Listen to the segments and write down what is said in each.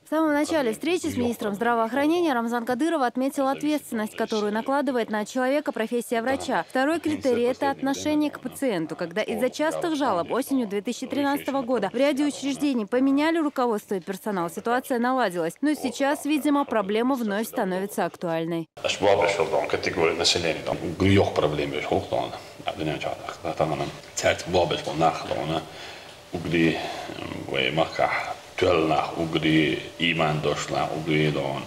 В самом начале встречи с министром здравоохранения Рамзан Кадыров отметил ответственность, которую накладывает на человека профессия врача. Второй критерий – это отношение к пациенту, когда из-за частых жалоб осенью 2013 года в ряде учреждений поменяли руководство и персонал, ситуация наладилась. Но сейчас, видимо, проблема вновь становится актуальной. تولنا وقدي إيمان دوشنا وقدي دون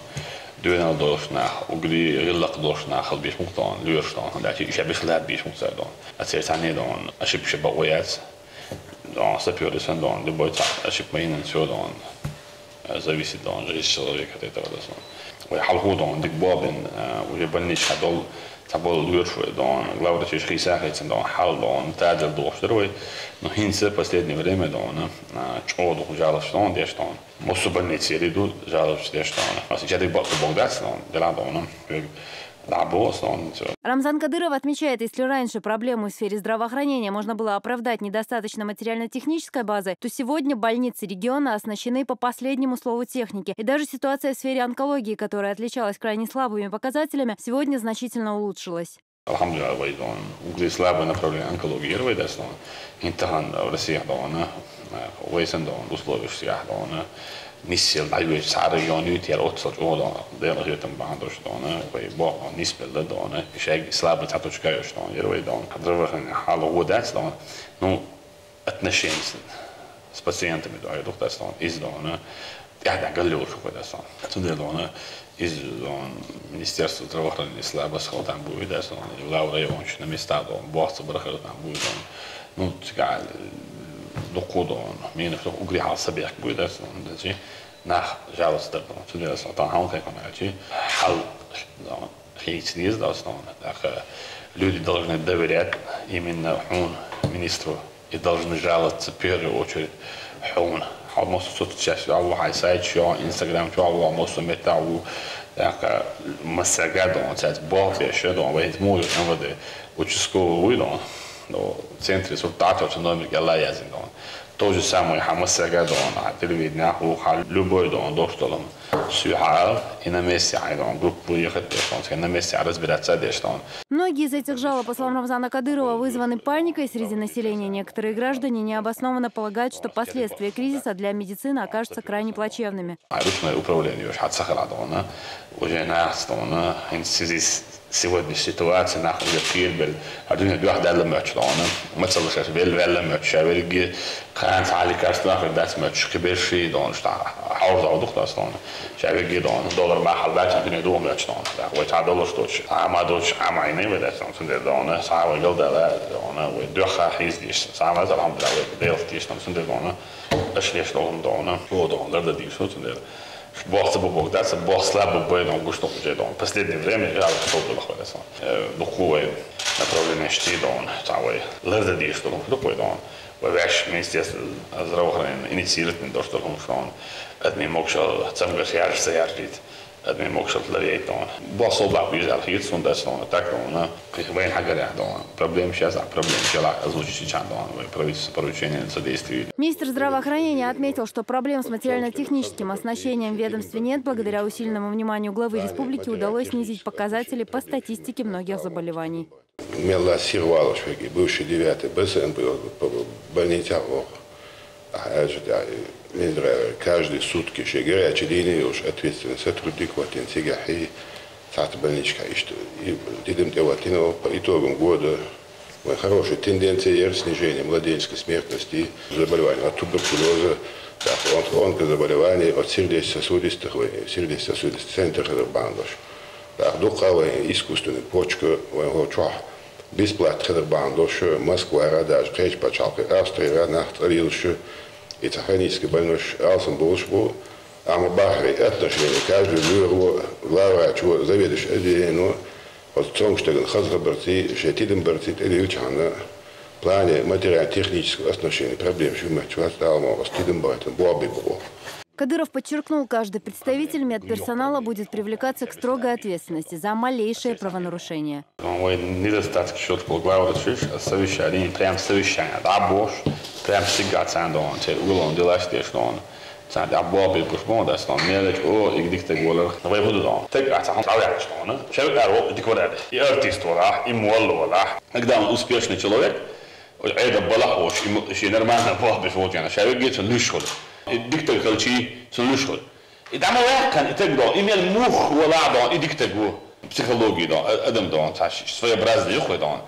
دونا دوشنا وقدي غلق دوشنا خل بيش مقطعون ليرشتون لكن إيش بيخلاد بيش مقطعون أتصير تاني دون أشيب شبقويات دون سبيوريسن دون لبويت أشيب مين نسوا دون зависит دون جيش человека это вот ويحلقوا دون ديك بابن ويبنيش هدول تبول лучше دون главное чуть хисахается дон хал дон тадел доштруй но хинце последнее время дон чоду жалость дон деш дон мосубанный цели жалость деш дон а сейчас дик богдас дон дела дон Рамзан Кадыров отмечает, если раньше проблему в сфере здравоохранения можно было оправдать недостаточно материально-технической базой, то сегодня больницы региона оснащены по последнему слову техники. И даже ситуация в сфере онкологии, которая отличалась крайне слабыми показателями, сегодня значительно улучшилась. Alhamdulillah, ugrý slabé направление онкологии, имтихан в России, условия, نسيل عيوش سعر يونيو تيار أتصل جوه ده رجعتم بعندوش دونه ويبقى نسبة لدونه شيء سلاب تعطوش كايوش دونه يروي دونه حضروا إن حاله هو داس دونه نو اتنشين سباسيانت مدعي دكتور دونه إز دونه قاعد أقل وشو كده دونه تندي دونه إز دونه منستيرس التروحر الإسلام بس خلط عن بوي داس دونه ولا وريونش نمستعد دونه بواسط برخلط عن بوي دونه نو تقعد دقودون مين في أجري على الصبيح بودس ونجي ناخ جالس دبنا تدري أصلا هون كيكون عادي حل خيط ديز داستان داخل لودي درجة الدوريات يمين حون مينسترو يدرجة جالس سبير وشر حون حال مصر صوت الشاشة أو هاي سايت شو إنستغرام شو أو مصر متاعو داخل مساجد دون ساعات بافي شو دون وهيت مول أنا بدي وتشسكو ويدون no centri risultato autonomici alla yazindon to же самое хамасага дон телевидение у любой дон доштолом сюхал и на месте айдон группу ехать дон на месте разбираться дон. Многие из этих жалоб, по словам Рамзана Кадырова, вызваны паникой среди населения. Некоторые граждане необоснованно полагают, что последствия кризиса для медицины окажутся крайне плачевными. Ручное управление уж отсахала дона уже нас дона сегодня ситуация нахуй كتير بالدنيا دي واحد قال ماتش دونه ما تصلش ولا ماتش بيجي كان على كاس ناخر داس ماتش كبير شيء دون حاول ده دكتور اصلا شايف جي دون دولار مع حلبات الدنيا دو ماتش دون وتاع دولار توش ما دوش عماينه بدا سنده دونه ساعه وجل ده دونه ودخل حيز ديش ساعه ما الحمد لله ديل تيش سنده دونه ايش ليش دونه هو دون ده دي شو سنده Бог Бог да, Бог слабо боен гуштом уже дон. Последнее время я что было ходить. Духовое направление шти дон, такой лерда диш дон, духовое дон. Ваш министерство здравоохранения инициирует не то, что он адми мокшал цамгаш яршся яршит. адми мокшал ларит дон. Бог слабо бежал хит сон да сон так дон. Вейн хагара дон. Проблем сейчас, проблем чела озвучить чан дон. Правительство поручение содействия. Министр здравоохранения отметил, что проблем с материально-техническим оснащением в ведомстве нет. Благодаря усиленному вниманию главы республики удалось снизить показатели по статистике многих заболеваний. Мела Сирвалов, бывший 9-й БСН, больница каждые сутки еще горячей линии уж ответственный сотрудник вот интеграхи сад больничка и что идем делать по итогам года хорошая тенденция снижения младенческой смертности заболеваний от туберкулеза от онкозаболеваний от сердечно-сосудистых центров бандаж духовая искусственная почка бесплатно бандаж Москва радаж кречь почалка Австрия нахтрилищу и хронический больной алсом булшбу амабахри отношения каждый глава чего заведующий отделением от Цонгштеген Хазрабарти Шетиденбарти или Ючана в плане материально-технического оснащения проблем чего стало Стиденбартен Буабибу. Кадыров подчеркнул, каждый представитель медперсонала будет привлекаться к строгой ответственности за малейшее правонарушение. Недостаток четкого главы совещания, прям совещание, да, Бош, прям всегда цендон, уголовно дела что он Sanki abba bir kuşma da stan melek o igdikte golar. Ve bu da tek atsan tavaya stone. Şevkler o dikvarade. I artist ola, i model ola. Когда он успешный человек, это была очень нормально бабы вот я. Шевк geht zum Lüschol. Dikte kalchi zum Lüschol. И там он kan итак да, имел мух ولا да, и дикте го психологии да, адам да, таш своеобразный юхой да.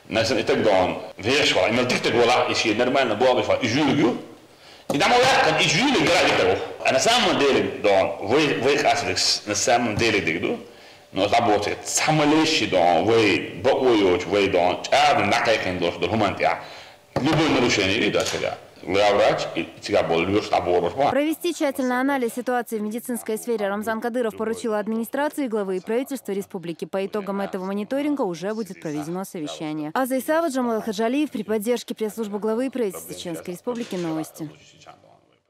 Mesela итак да, веш вала, имел дикте гола, и ши нормально бабы фа, и жюлю. И там он kan и жюлю играть дикте. А на самом деле да, вы хасвикс на самом деле дикду. Но работает самолещи да, вы боюсь, вы да, а на каких дош до хумантия. Любое нарушение вида себя. Провести тщательный анализ ситуации в медицинской сфере Рамзан Кадыров поручил администрации главы и правительства республики. По итогам этого мониторинга уже будет проведено совещание. Аза Исава, Джамал Хаджалиев при поддержке пресс-службы главы и правительства Чеченской Республики. Новости.